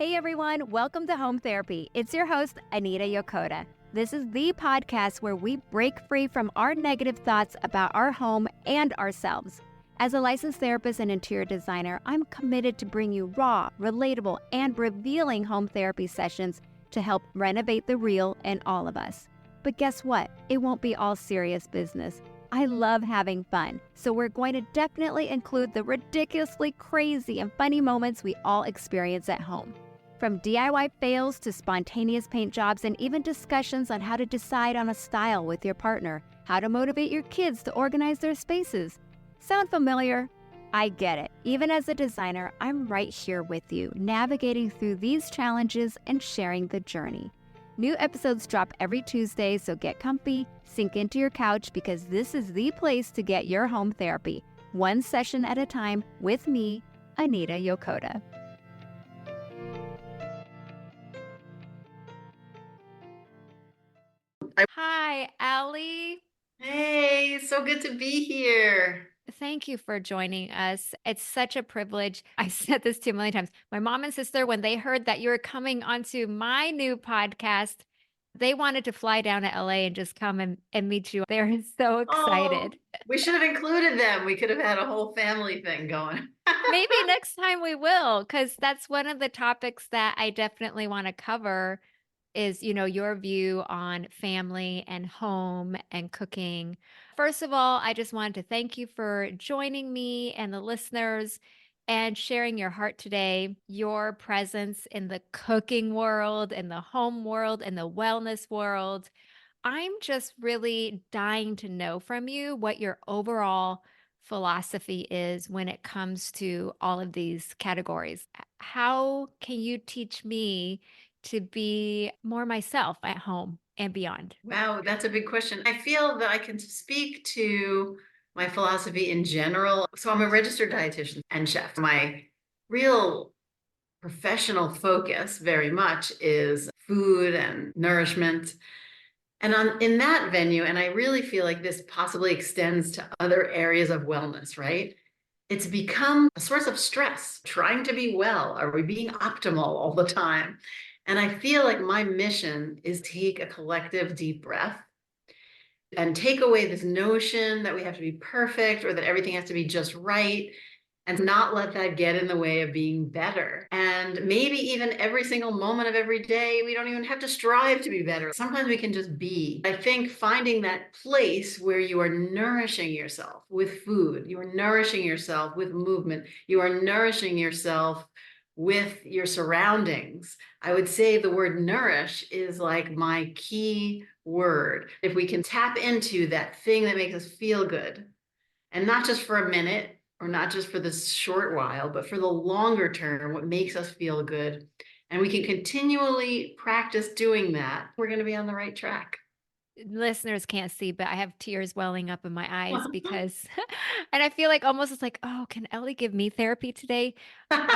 Hey everyone, welcome to Home Therapy. It's your host, Anita Yokota. This is the podcast where we break free from our negative thoughts about our home and ourselves. As a licensed therapist and interior designer, I'm committed to bring you raw, relatable, and revealing home therapy sessions to help renovate the real in all of us. But guess what? It won't be all serious business. I love having fun, so we're going to definitely include the ridiculously crazy and funny moments we all experience at home. From DIY fails to spontaneous paint jobs and even discussions on how to decide on a style with your partner, how to motivate your kids to organize their spaces. Sound familiar? I get it. Even as a designer, I'm right here with you, navigating through these challenges and sharing the journey. New episodes drop every Tuesday, so get comfy, sink into your couch, because this is the place to get your home therapy, one session at a time with me, Anita Yokota. Hi, Ellie. Hey, so good to be here. Thank you for joining us. It's such a privilege. I said this to you a million times. My mom and sister, when they heard that you were coming onto my new podcast, they wanted to fly down to LA and just come and meet you. They're so Oh, excited. we should have included them. We could have had a whole family thing going. Maybe next time we will, because that's one of the topics that I definitely want to cover is, your view on family and home and cooking. First of all, I just wanted to thank you for joining me and the listeners and sharing your heart today, your presence in the cooking world, in the home world, in the wellness world. I'm just really dying to know from you what your overall philosophy is when it comes to all of these categories. How can you teach me to be more myself at home and beyond? Wow, that's a big question. I feel that I can speak to my philosophy in general. So I'm a registered dietitian and chef. My real professional focus very much is food and nourishment. And in that venue, and I really feel like this possibly extends to other areas of wellness, right? It's become a source of stress, trying to be well. Are we being optimal all the time? And I feel like my mission is to take a collective deep breath and take away this notion that we have to be perfect or that everything has to be just right, and not let that get in the way of being better. And maybe even every single moment of every day, we don't even have to strive to be better. Sometimes we can just be. I think finding that place where you are nourishing yourself with food, you are nourishing yourself with movement, you are nourishing yourself with your surroundings. I would say the word nourish is like my key word. If we can tap into that thing that makes us feel good, and not just for a minute or not just for this short while, but for the longer term, what makes us feel good, and we can continually practice doing that, we're going to be on the right track. Listeners can't see, but I have tears welling up in my eyes because, and I feel like almost it's like, oh, can Ellie give me therapy today?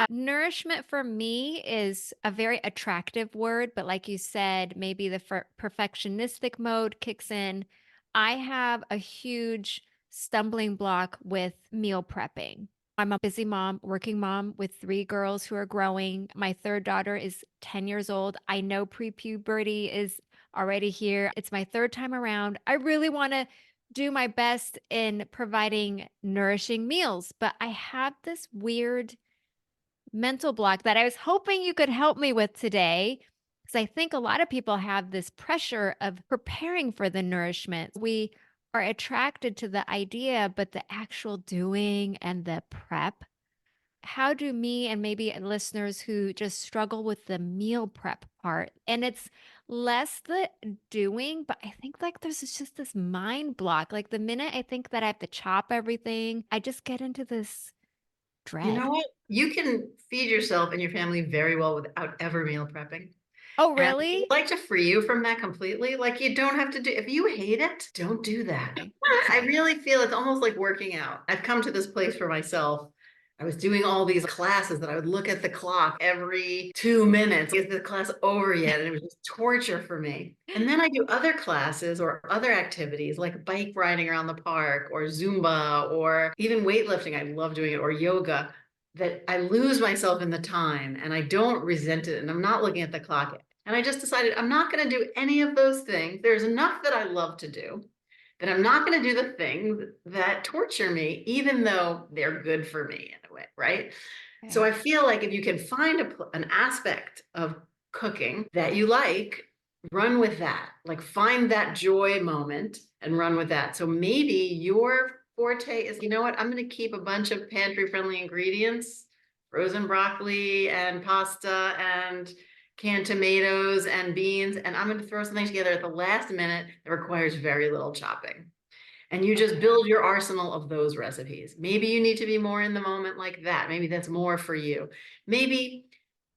Nourishment for me is a very attractive word, but like you said, maybe the perfectionistic mode kicks in. I have a huge stumbling block with meal prepping. I'm a busy mom, working mom with three girls who are growing. My third daughter is 10 years old. I know pre-puberty is already here. It's my third time around. I really want to do my best in providing nourishing meals, but I have this weird mental block that I was hoping you could help me with today. Because I think a lot of people have this pressure of preparing for the nourishment. We are attracted to the idea, but the actual doing and the prep. How do me and maybe listeners who just struggle with the meal prep part, and it's less the doing, but I think like there's just this mind block. Like the minute I think that I have to chop everything, I just get into this You dread. know what? You can feed yourself and your family very well without ever meal prepping. Oh, And I'd really? like to free you from that completely. Like, you don't have to do, if you hate it, don't do that. Okay. I Okay. really feel it's almost like working out. I've come to this place for myself. I was doing all these classes that I would look at the clock every 2 minutes. Is the class over yet? And it was just torture for me. And then I do other classes or other activities like bike riding around the park or Zumba or even weightlifting. I love doing it, or yoga, that I lose myself in the time and I don't resent it and I'm not looking at the clock. And I just decided I'm not going to do any of those things. There's enough that I love to do that I'm not going to do the things that torture me, even though they're good for me in a way, right? So Okay. I feel like if you can find an aspect of cooking that you like, run with that. Like find that joy moment and run with that. So maybe your forte is, you know what, I'm going to keep a bunch of pantry friendly ingredients, frozen broccoli and pasta and canned tomatoes and beans, and I'm going to throw something together at the last minute that requires very little chopping. And you just Okay. build your arsenal of those recipes. Maybe you need to be more in the moment like that. Maybe that's more for you. Maybe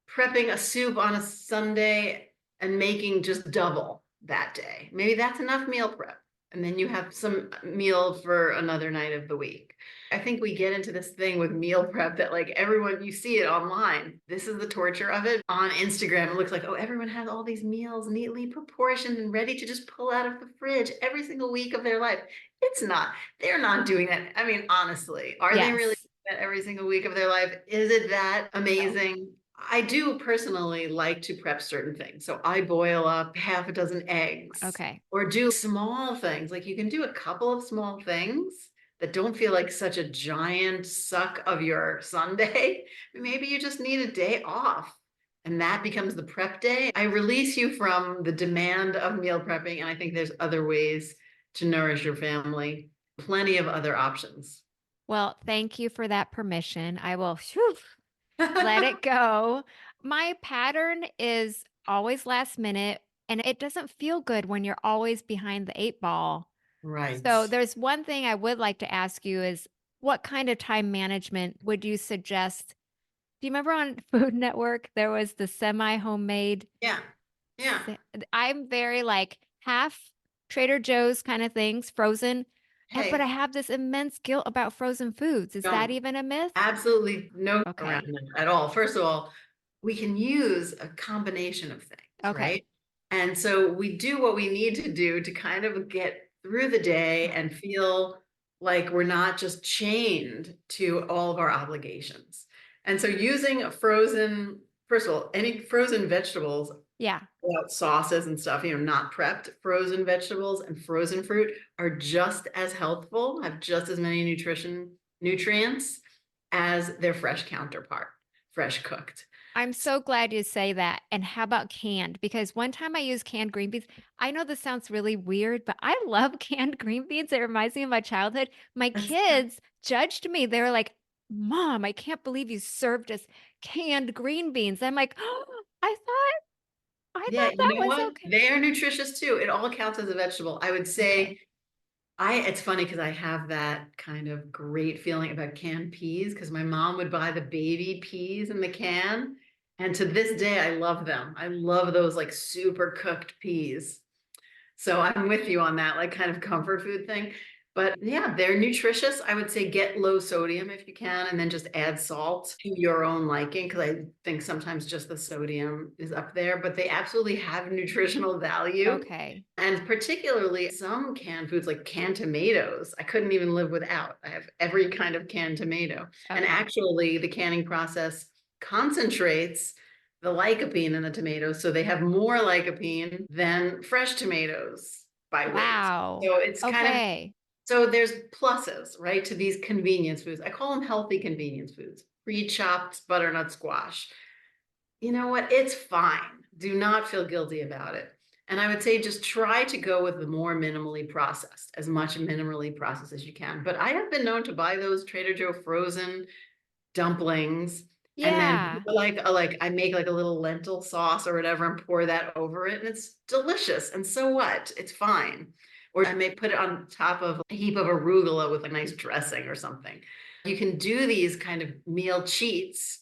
prepping a soup on a Sunday and making just double that day. Maybe that's enough meal prep. And then you have some meal for another night of the week. I think we get into this thing with meal prep that like everyone, you see it online. This is the torture of it. On Instagram, it looks like, oh, everyone has all these meals neatly proportioned and ready to just pull out of the fridge every single week of their life. It's not, they're not doing that. I mean, honestly, are they really Yes. doing that every single week of their life? Is it that No. amazing? I do personally like to prep certain things. So I boil up half a dozen eggs Okay. or do small things. Like you can do a couple of small things that don't feel like such a giant suck of your Sunday. Maybe you just need a day off and that becomes the prep day. I release you from the demand of meal prepping. And I think there's other ways to nourish your family, plenty of other options. Well, thank you for that permission. I will whew, let it go. My pattern is always last minute, and it doesn't feel good when you're always behind the eight ball. Right. So there's one thing I would like to ask you is what kind of time management would you suggest? Do you remember on Food Network there was the semi homemade? Yeah. Yeah. I'm very like half Trader Joe's kind of things, frozen, but I Hey, have this immense guilt about frozen foods. Is that don't. even a myth? Absolutely no around Okay. that at all. First of all, we can use a combination of things, Okay. right? And so we do what we need to do to kind of get through the day and feel like we're not just chained to all of our obligations. And so using a frozen, first of all, any frozen vegetables Yeah. without sauces and stuff, not prepped frozen vegetables and frozen fruit are just as healthful, have just as many nutrients as their fresh counterpart, fresh cooked. I'm so glad you say that. And how about canned? Because one time I used canned green beans. I know this sounds really weird, but I love canned green beans. It reminds me of my childhood. My That's, kids judged me. They were like, Mom, I can't believe you served us canned green beans. I'm like, oh, I yeah, thought you that know was what? okay. They are nutritious too. It all counts as a vegetable. I would Okay. say it's funny because I have that kind of great feeling about canned peas because my mom would buy the baby peas in the can. And to this day, I love them. I love those like super cooked peas. So I'm with you on that, like kind of comfort food thing. But yeah, they're nutritious. I would say get low sodium if you can, and then just add salt to your own liking, because I think sometimes just the sodium is up there, but they absolutely have nutritional value. Okay. And particularly some canned foods like canned tomatoes, I couldn't even live without. I have every kind of canned tomato. And Okay. actually, the canning process concentrates the lycopene in the tomatoes. So they have more lycopene than fresh tomatoes by weight. Wow. So it's kind of, Okay. so there's pluses, right, to these convenience foods. I call them healthy convenience foods, pre-chopped butternut squash. You know what? It's fine. Do not feel guilty about it. And I would say just try to go with the more minimally processed, as much minimally processed as you can. But I have been known to buy those Trader Joe frozen dumplings and then Yeah. like I make like a little lentil sauce or whatever and pour that over it and it's delicious. And so what? It's fine. Or I may put it on top of a heap of arugula with a nice dressing or something. You can do these kind of meal cheats,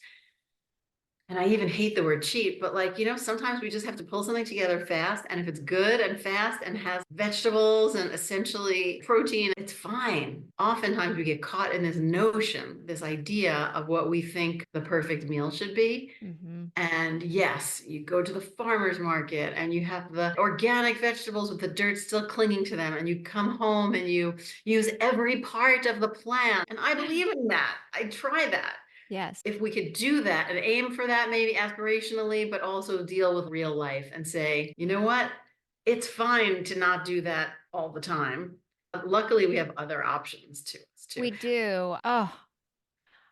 and I even hate the word cheap, but like, sometimes we just have to pull something together fast. And if it's good and fast and has vegetables and essentially protein, it's fine. Oftentimes we get caught in this notion, this idea of what we think the perfect meal should be. Hmm. And yes, you go to the farmer's market and you have the organic vegetables with the dirt still clinging to them. And you come home and you use every part of the plant. And I believe in that. I try that. Yes. If we could do that and aim for that, maybe aspirationally, but also deal with real life and say, you know what? It's fine to not do that all the time. Luckily, we have other options to us too. We do. Oh,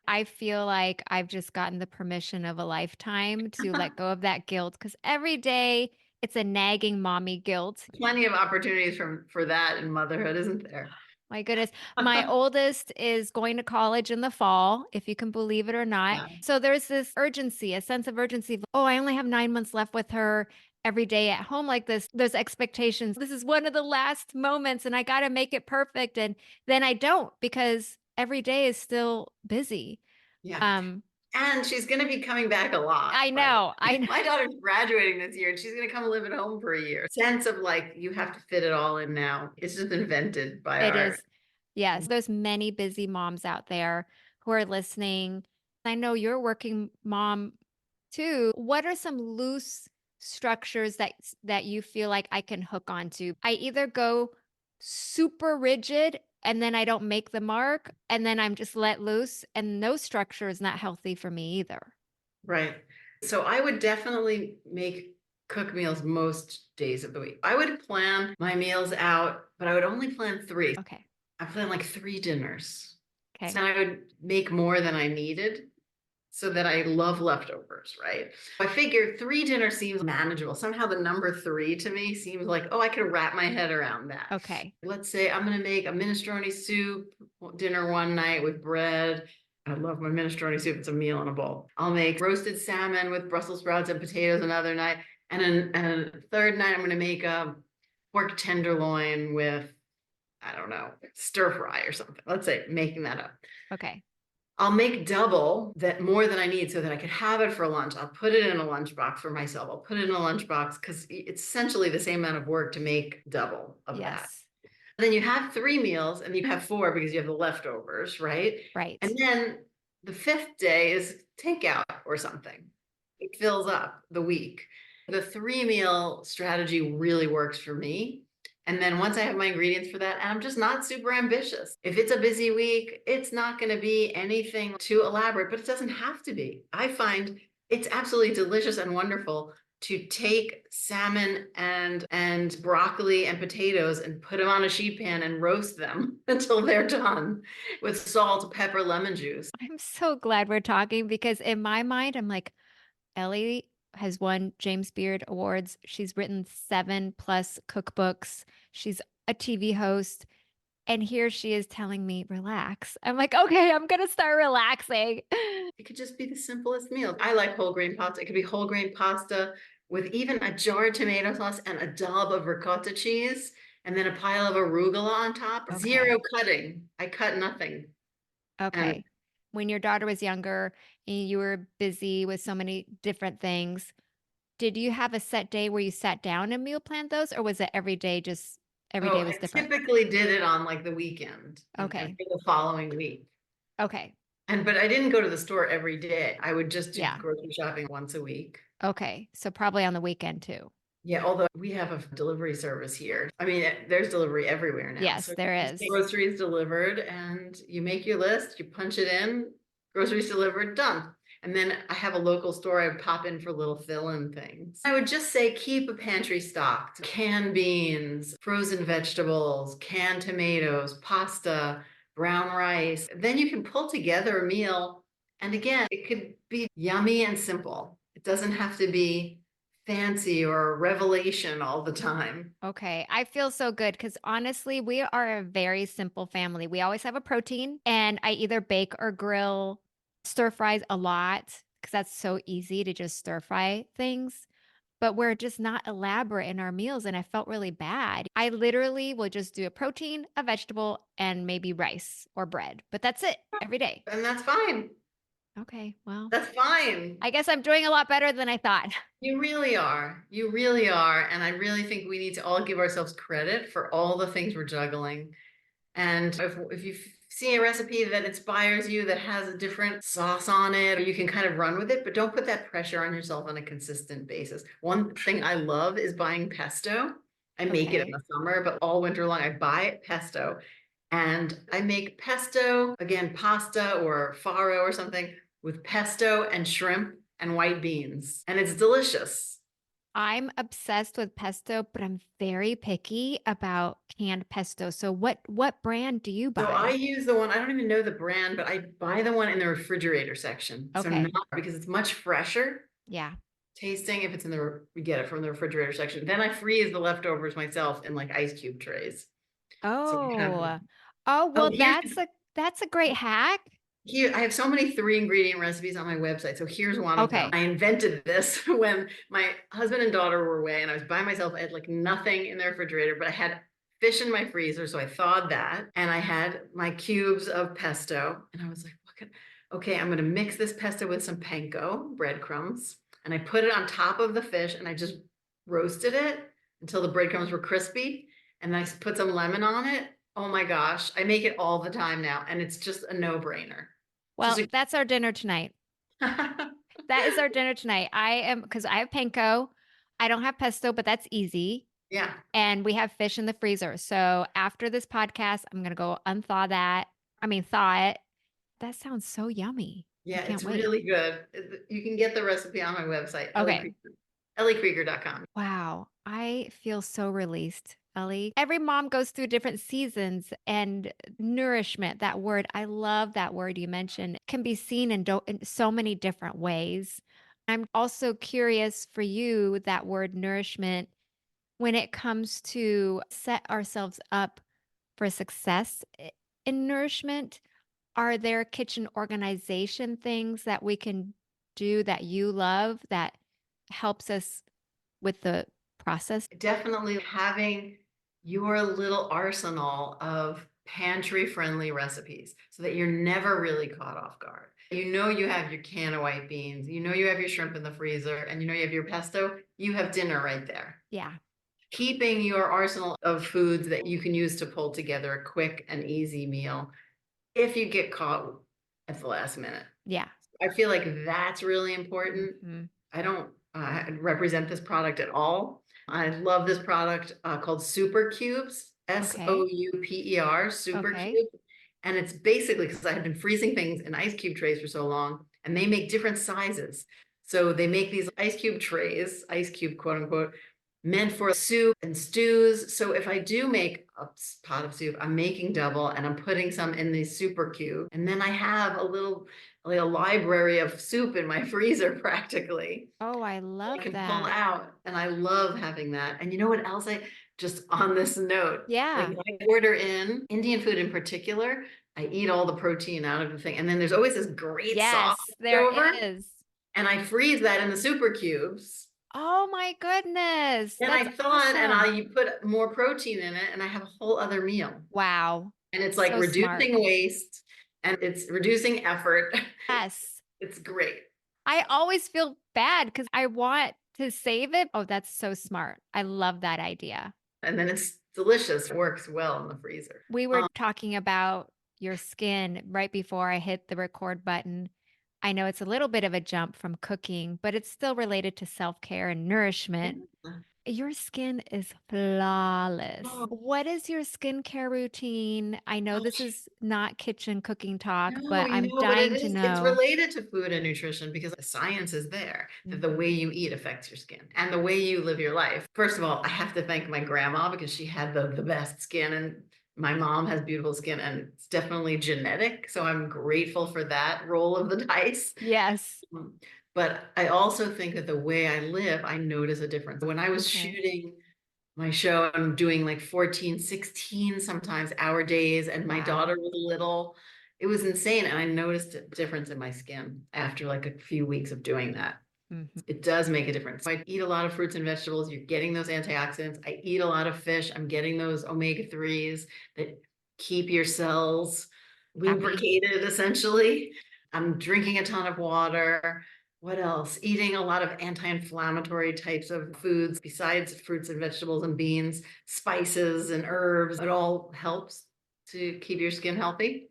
I feel like I've just gotten the permission of a lifetime to let go of that guilt because every day it's a nagging mommy guilt. Plenty of opportunities for that in motherhood, isn't there? My goodness. My oldest is going to college in the fall, if you can believe it or not. Yeah. So there's this urgency, a sense of urgency. Oh, I only have 9 months left with her every day at home like this. There's expectations. This is one of the last moments and I got to make it perfect. And then I don't because every day is still busy. Yeah. Um, And she's going to be coming back a lot, I by the know. I way. know My daughter's graduating this year and she's going to come live at home for a year. Sense of like, you have to fit it all in now. It's just invented by it our. is. Yes. There's many busy moms out there who are listening. I know you're a working mom too. What are some loose structures that you feel like I can hook onto? I either go super rigid and then I don't make the mark and then I'm just let loose and no structure is not healthy for me either. Right. So I would definitely make cook meals most days of the week. I would plan my meals out, but I would only plan three. Okay. I plan like three dinners. Okay. So I would make more than I needed so that I love leftovers, right? I figure three dinners seems manageable. Somehow the number three to me seems like, oh, I could wrap my head around that. Okay. Let's say I'm going to make a minestrone soup dinner one night with bread. I love my minestrone soup. It's a meal in a bowl. I'll make roasted salmon with Brussels sprouts and potatoes another night. And a third night, I'm going to make a pork tenderloin with, I don't know, stir fry or something. Let's say making that up. Okay. I'll make double that more than I need so that I could have it for lunch. I'll put it in a lunchbox for myself. I'll put it in a lunchbox because it's essentially the same amount of work to make double of that. Yes. Then you have three meals and you have four because you have the leftovers, right? And Right. then the fifth day is takeout or something. It fills up the week. The three meal strategy really works for me. And then once I have my ingredients for that, and I'm just not super ambitious. If it's a busy week, it's not going to be anything too elaborate, but it doesn't have to be. I find it's absolutely delicious and wonderful to take salmon and broccoli and potatoes and put them on a sheet pan and roast them until they're done with salt, pepper, lemon juice. I'm so glad we're talking because in my mind, I'm like, Ellie has won James Beard Awards. She's written 7+ cookbooks. She's a TV host. And here she is telling me, relax. I'm like, okay, I'm going to start relaxing. It could just be the simplest meal. I like whole grain pasta. It could be whole grain pasta with even a jar of tomato sauce and a dollop of ricotta cheese, and then a pile of arugula on top. Zero Okay. cutting. I cut nothing. And Okay. When your daughter was younger and you were busy with so many different things, did you have a set day where you sat down and meal planned those, or was it every day, just every oh, day was I different? typically did it on like the weekend and Okay. for the following week. Okay. And but I didn't go to the store every day. I would just do Yeah. grocery shopping once a week. Okay. So probably on the weekend too. Yeah, although we have a delivery service here. I mean, there's delivery everywhere now. Yes, So there you just get is. groceries delivered and you make your list, you punch it in, groceries delivered, done. And then I have a local store I would pop in for little fill-in things. I would just say keep a pantry stocked. Canned beans, frozen vegetables, canned tomatoes, pasta, brown rice. Then you can pull together a meal. And again, it could be yummy and simple. It doesn't have to be fancy or a revelation all the time. Okay. I feel so good because honestly, we are a very simple family. We always have a protein, and I either bake or grill stir fries a lot because that's so easy to just stir fry things. But we're just not elaborate in our meals, and I felt really bad. I literally will just do a protein, a vegetable, and maybe rice or bread, but that's it every day. And that's fine. Okay. Well, That's fine. I guess I'm doing a lot better than I thought. You really are. You really are. And I really think we need to all give ourselves credit for all the things we're juggling. And if you see a recipe that inspires you, that has a different sauce on it, you can kind of run with it, but don't put that pressure on yourself on a consistent basis. One thing I love is buying pesto. I make it in Okay. the summer, but all winter long I buy pesto. And I make pesto, again, pasta or farro or something with pesto and shrimp and white beans. And it's delicious. I'm obsessed with pesto, but I'm very picky about canned pesto. So what brand do you So I buy? use the one, I don't even know the brand, but I buy the one in the refrigerator section. So Okay. not because it's much fresher Yeah. tasting if it's in the, we get it from the refrigerator section. Then I freeze the leftovers myself in like ice cube trays. So we have, Oh. Oh, oh, well, that's a great hack. here, I have so many 3 ingredient recipes on my website. So here's one of them. Okay. I invented this when my husband and daughter were away and I was by myself. I had like nothing in the refrigerator, but I had fish in my freezer. So I thawed that and I had my cubes of pesto. And I was like, okay, I'm going to mix this pesto with some panko breadcrumbs. And I put it on top of the fish and I just roasted it until the breadcrumbs were crispy. And I put some lemon on it. Oh my gosh, I make it all the time now. And it's just a no-brainer. Just Well, that's our dinner tonight. a That is our dinner tonight. Because I have panko. I don't have pesto, but that's easy. yeah, And we have fish in the freezer. So after this podcast, I'm going to go unthaw that. I mean, thaw it. That sounds so yummy. I yeah, can't it's wait. really good. You can get the recipe on my website, Okay. elliekrieger.com. Wow. I feel so released, Ellie. Every mom goes through different seasons and nourishment, that word, I love that word you mentioned, can be seen in so many different ways. I'm also curious for you, that word nourishment, when it comes to set ourselves up for success in nourishment. Are there kitchen organization things that we can do that you love that helps us with the process? Definitely having your little arsenal of pantry friendly recipes so that you're never really caught off guard. You know, you have your can of white beans, you know, you have your shrimp in the freezer, and you know, you have your pesto, you have dinner right there. Yeah. Keeping your arsenal of foods that you can use to pull together a quick and easy meal if you get caught at the last minute. Yeah. I feel like that's really important. Hmm. I don't represent this product at all. I love this product called Super Cubes, Okay. Souper, Super Okay. Cube. And it's basically because I have been freezing things in ice cube trays for so long, and they make different sizes. So they make these ice cube trays, ice cube, quote unquote, meant for soup and stews. So if I do make a pot of soup, I'm making double and I'm putting some in the super cube. And then I have a little, like a library of soup in my freezer practically. Oh, I I love can pull that. out and I love having that. And you know what else just on this note, like Yeah. when I order in Indian food in particular, I eat all the protein out of the thing. And then there's always this great sauce Yes, left there over. is. And I freeze that in the super cubes. Oh my goodness. And That's I thought, and awesome. I put more protein in it, and I have a whole other meal. Wow. And it's like So smart. reducing waste and it's reducing effort. Yes. It's great. I always feel bad because I want to save it. Oh, that's so smart. I love that idea. And then it's delicious, works well in the freezer. We were talking about your skin right before I hit the record button. I know it's a little bit of a jump from cooking, but it's still related to self-care and nourishment. Yeah. Your skin is flawless. Oh, What is your skincare routine? I know this gosh. is not kitchen cooking talk, No, but I'm but it dying to is, it's know. related to food and nutrition because the science is there that the way you eat affects your skin and the way you live your life. First of all, I have to thank my grandma because she had the best skin and my mom has beautiful skin and it's definitely genetic. So I'm grateful for that roll of the dice. Yes. Um, But I also think that the way I live, I notice a difference. When I was Okay. shooting my show, I'm doing like 14, 16 sometimes hour days, and my Wow. daughter was little. It was insane. And I noticed a difference in my skin after like a few weeks of doing that. Mhm. It does make a difference. I eat a lot of fruits and vegetables. You're getting those antioxidants. I eat a lot of fish. I'm getting those omega-3s that keep your cells Happy. lubricated, essentially. I'm drinking a ton of water. What else? Eating a lot of anti-inflammatory types of foods besides fruits and vegetables and beans, spices and herbs. It all helps to keep your skin healthy.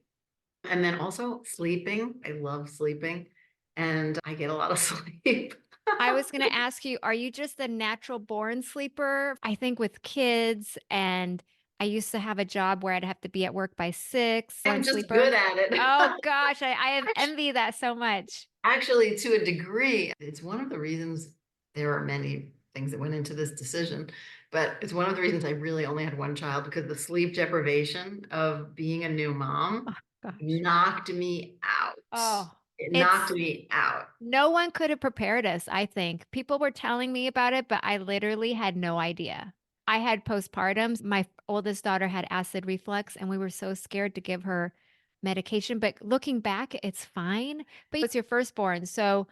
And then also sleeping. I love sleeping and I get a lot of sleep. I was going to ask you, are you just a natural born sleeper? I think with kids and I used to have a job where I'd have to be at work by 6, I'm one just good sleeper. at it. Oh gosh, I envy that so much. Actually, to a degree, it's one of the reasons there are many things that went into this decision, but it's one of the reasons I really only had one child because the sleep deprivation of being a new Oh mom gosh. knocked me out. Oh, It knocked it's me out. no one could have prepared us, I think. People were telling me about it, but I literally had no idea. I had postpartums. My oldest daughter had acid reflux, and we were so scared to give her medication. But looking back, it's fine. But it's your firstborn. So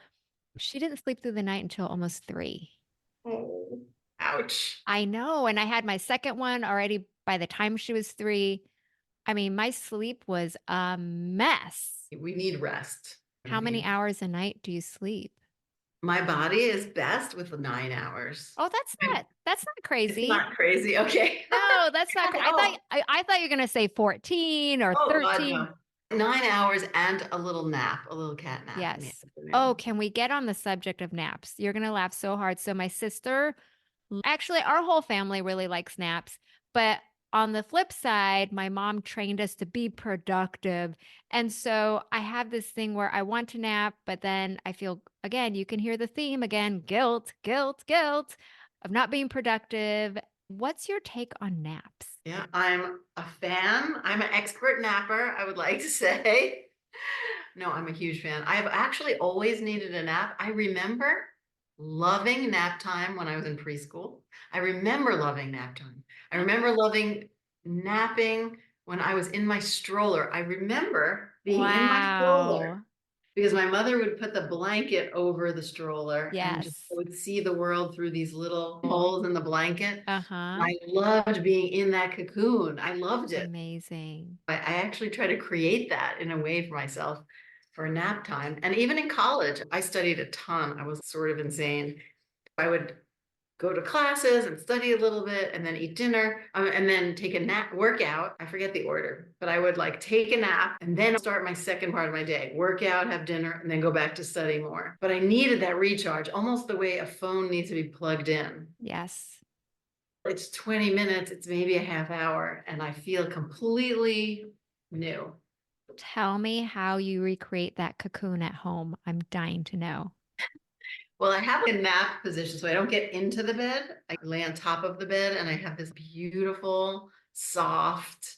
she didn't sleep through the night until almost 3. Oh, ouch. I know. And I had my second one already by the time she was 3. I mean, my sleep was a mess. We need rest. How many hours a night do you sleep? My body is best with 9 hours. Oh, that's not It's crazy. not crazy. Okay. No, that's not At all. I thought you were gonna say 14 or Oh, God, 13. no. 9 hours and a little nap, a little cat nap in the Yes. Oh, afternoon. can we get on the subject of naps? You're gonna laugh so hard. So my sister, actually, our whole family really likes naps, but on the flip side, my mom trained us to be productive. And so I have this thing where I want to nap, but then I feel, again, you can hear the theme again, guilt, guilt, guilt of not being productive. What's your take on naps? Yeah, I'm a fan. I'm an expert napper, I would like to say. No, I'm a huge fan. I've actually always needed a nap. I remember loving nap time when I was in preschool. I remember loving nap time. I remember loving napping when I was in my stroller. I remember being in my stroller Wow. because my mother would put the blanket over the stroller and just I Yes. would see the world through these little holes in the blanket. Uh-huh. I loved being in that cocoon. I loved it. Amazing. I actually try to create that in a way for myself for nap time. And even in college, I studied a ton. I was sort of insane. I would go to classes and study a little bit and then eat dinner and then take a nap workout. I forget the order, but I would like take a nap and then start my second part of my day, work out, have dinner, and then go back to study more. But I needed that recharge, almost the way a phone needs to be plugged in. Yes. It's 20 minutes, it's maybe a half hour, and I feel completely new. Tell me how you recreate that cocoon at home. I'm dying to know. Well, I have a nap position, so I don't get into the bed. I lay on top of the bed, and I have this beautiful, soft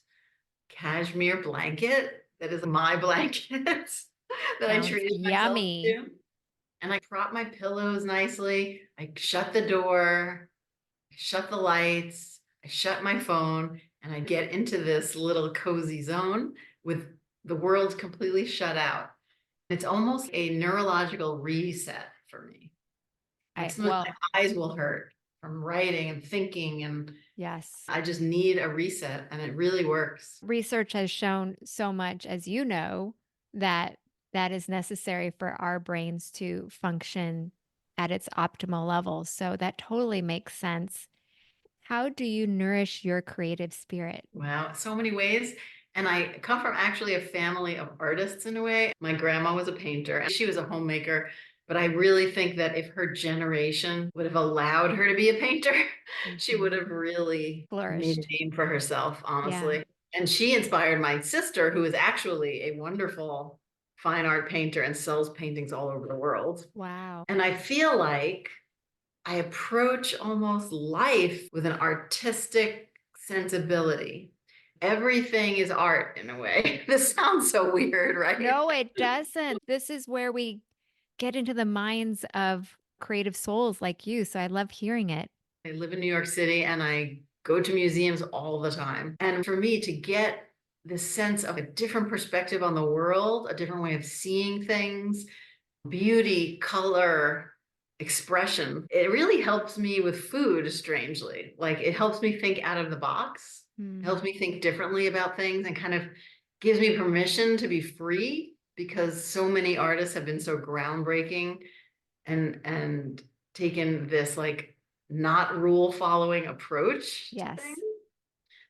cashmere blanket that is my blanket that I Sounds treated myself yummy. to. And I prop my pillows nicely. I shut the door, I shut the lights, I shut my phone, and I get into this little cozy zone with the world completely shut out. It's almost a neurological reset for me. Like sometimes Well, my eyes will hurt from writing and thinking, and yes. I just need a reset, and it really works. Research has shown so much, as you know, that that is necessary for our brains to function at its optimal level. So that totally makes sense. How do you nourish your creative spirit? Wow, so many ways. And I come from actually a family of artists in a way. My grandma was a painter and she was a homemaker, but I really think that if her generation would have allowed her to be a painter, she would Mhm. have really made a Flourished. name for herself, Yeah. honestly. And she inspired my sister, who is actually a wonderful fine art painter and sells paintings all over the world. Wow. And I feel like I approach almost life with an artistic sensibility. Everything is art in a way. This sounds so weird, right? No, it doesn't. This is where we get into the minds of creative souls like you. So I love hearing it. I live in New York City and I go to museums all the time. And for me to get this sense of a different perspective on the world, a different way of seeing things, beauty, color, expression. It really helps me with food, strangely. Like it helps me think out of the box, it helps Hmm. me think differently about things and kind of gives me permission to be free because so many artists have been so groundbreaking and taken this like not rule following approach to things. Yes.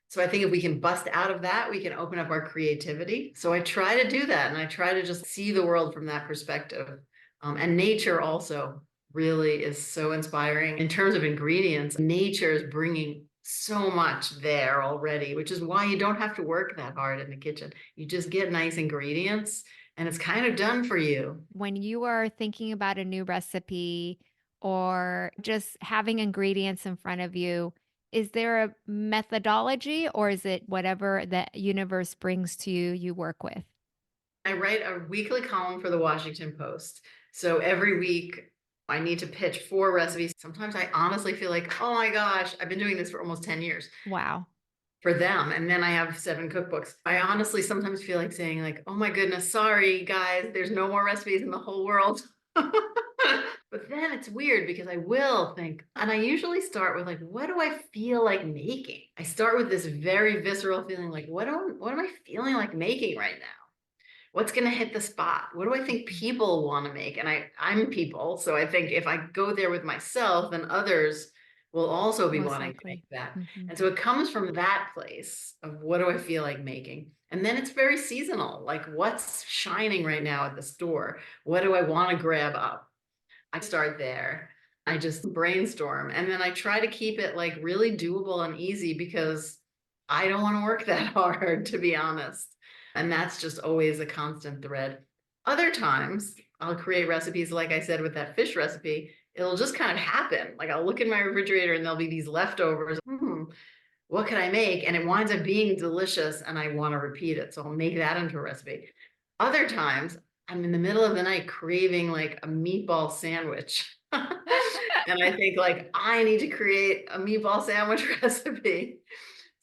So I think if we can bust out of that, we can open up our creativity. So I try to do that and I try to just see the world from that perspective. And nature also really is so inspiring in terms of ingredients. Nature is bringing so much there already, which is why you don't have to work that hard in the kitchen. You just get nice ingredients and it's kind of done for you. When you are thinking about a new recipe or just having ingredients in front of you, is there a methodology or is it whatever the universe brings to you, you work with? I write a weekly column for the Washington Post. So every week I need to pitch 4 recipes. Sometimes I honestly feel like, oh my gosh, I've been doing this for almost 10 years Wow. for them. And then I have 7 cookbooks. I honestly sometimes feel like saying like, oh my goodness, sorry guys, there's no more recipes in the whole world. But then it's weird because I will think, and I usually start with like, what do I feel like making? I start with this very visceral feeling like, what am I feeling like making right now? What's going to hit the spot? What do I think people want to make? And I'm people. So I think if I go there with myself, then others will also be Most wanting to make likely. that. Mhm. And so it comes from that place of what do I feel like making? And then it's very seasonal. Like what's shining right now at the store? What do I want to grab up? I start there. I just brainstorm and then I try to keep it like really doable and easy because I don't want to work that hard, to be honest. And that's just always a constant thread. Other times I'll create recipes, like I said, with that fish recipe, it'll just kind of happen. Like I'll look in my refrigerator and there'll be these leftovers. What can I make? And it winds up being delicious and I want to repeat it. So I'll make that into a recipe. Other times I'm in the middle of the night craving like a meatball sandwich. And I think like I need to create a meatball sandwich recipe.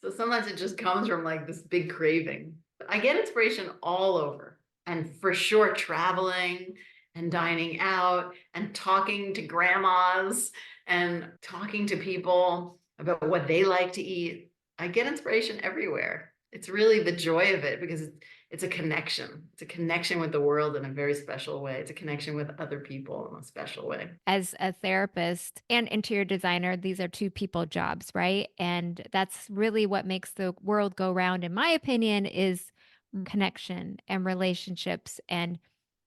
So sometimes it just comes from like this big craving. I get inspiration all over. And for sure, traveling and dining out and talking to grandmas and talking to people about what they like to eat. I get inspiration everywhere. It's really the joy of it because it's a connection. It's a connection with the world in a very special way. It's a connection with other people in a special way. As a therapist and interior designer, these are two people jobs, right? And that's really what makes the world go round, in my opinion, is connection and relationships. And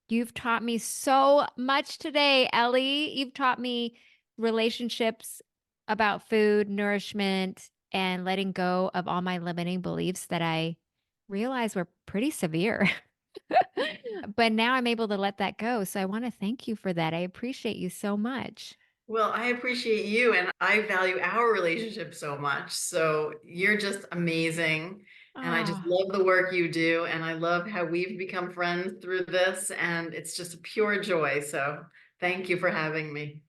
you've taught me so much today, Ellie. You've taught me relationships about food, nourishment, and letting go of all my limiting beliefs that I realized were pretty severe. But now I'm able to let that go. So I want to thank you for that. I appreciate you so much. Well, I appreciate you and I value our relationship so much. So you're just amazing. And I just Oh, love the work you do. And I love how we've become friends through this. And it's just a pure joy. So thank you for having me.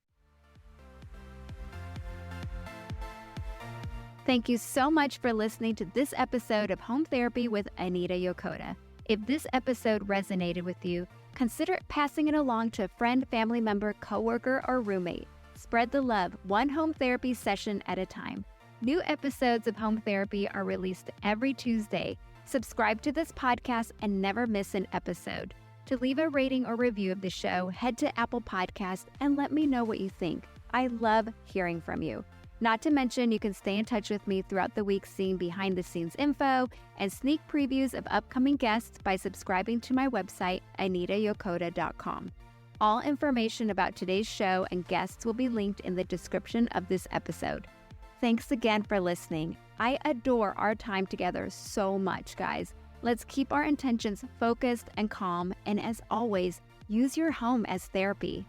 thank you so much for listening to this episode of Home Therapy with Anita Yokota. If this episode resonated with you, consider passing it along to a friend, family member, coworker, or roommate. Spread the love, one home therapy session at a time. New episodes of Home Therapy are released every Tuesday. Subscribe to this podcast and never miss an episode. To leave a rating or review of the show, head to Apple Podcasts and let me know what you think. I love hearing from you. Not to mention, you can stay in touch with me throughout the week, seeing behind the scenes info and sneak previews of upcoming guests by subscribing to my website, anitayokota.com. All information about today's show and guests will be linked in the description of this episode. Thanks again for listening. I adore our time together so much, guys. Let's keep our intentions focused and calm, and as always, use your home as therapy.